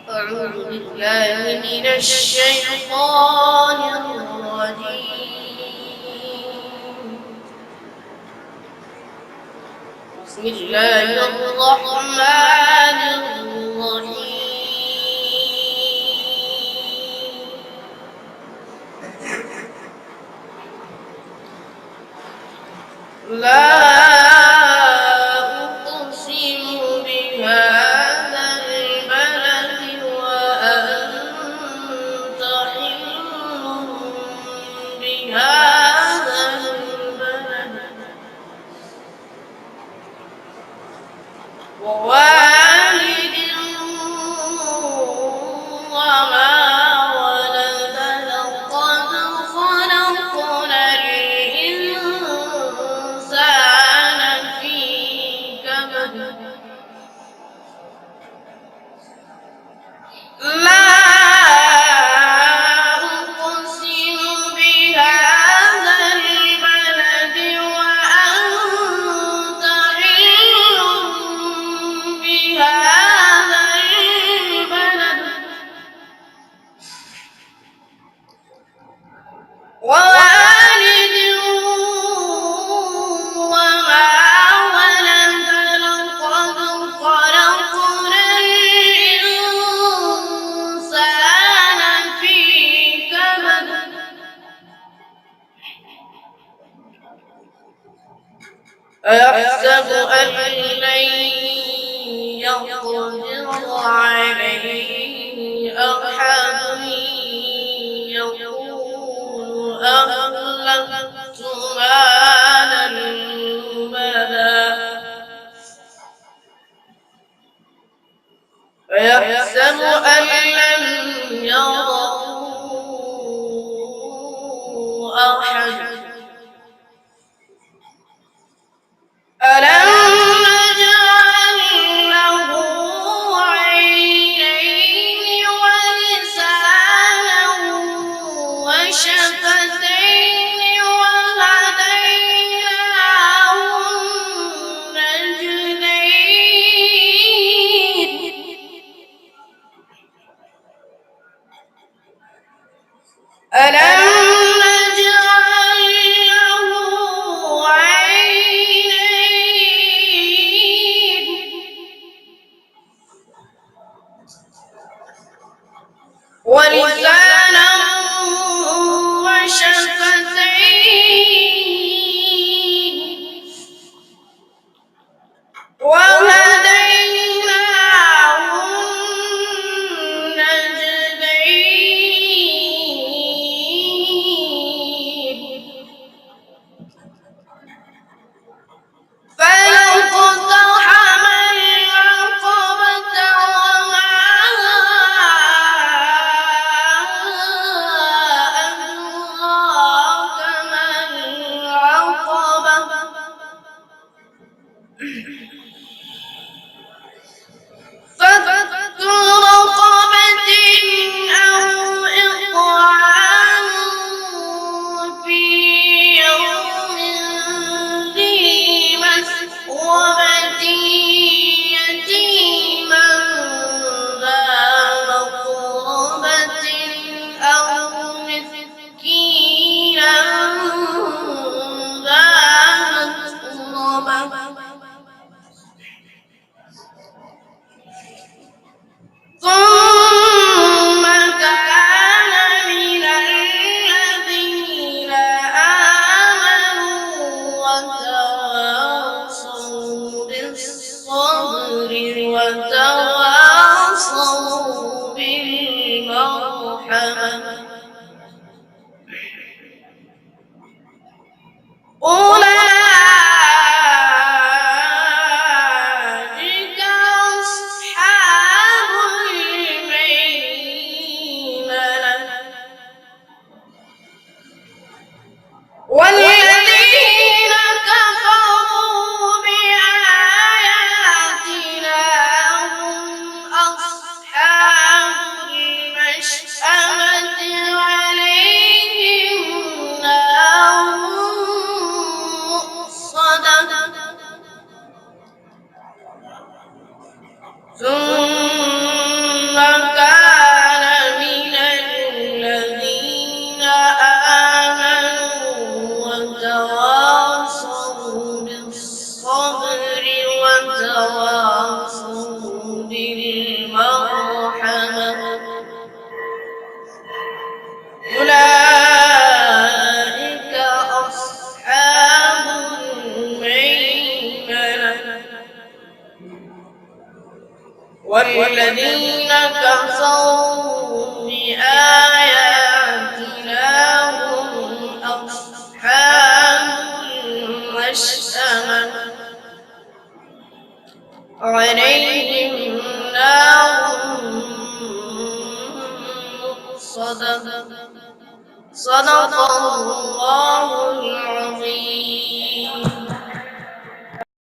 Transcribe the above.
أعوذ بالله من الشيطان الرجيم. بسم الله الرحمن الرحيم. لا أقسم بهذا البلد وأنت حل بهذا البلد ووالد وما ولد لقد خلقنا الإنسان في كبد. لا أقسم بهذا البلد وأنت حل بهذا البلد ووالد وما ولد لقد خلقنا الإنسان في كبد. أيحسب أن لن يقدر عليه أحد يقول أهلكت مالا لبدا أيحسب أن لم يره أحد. ألم نجعل له عينين ولسانا وشفتين وهديناه النجدين. ألم نجعل له عينين ولسانا وشفتين وهديناه النجدين. فلاقتحم العقبة وما أدراك ما العقبة. فك رقبة أو إطعام في يوم ذي مسغبة يتيما ذا مقربة أو مسكينا ذا متربة ثم كان من الذين آمنوا وتواصوا بالصبر وتواصوا بالمرحمة أولئك أصحاب الميمنة. والذين كفروا بآياتنا هم أصحاب المشأمة عليهم نار والذين كفروا بآياتنا هم أصحاب المشأمة عليهم نار مؤصدة صدق الله العظيم.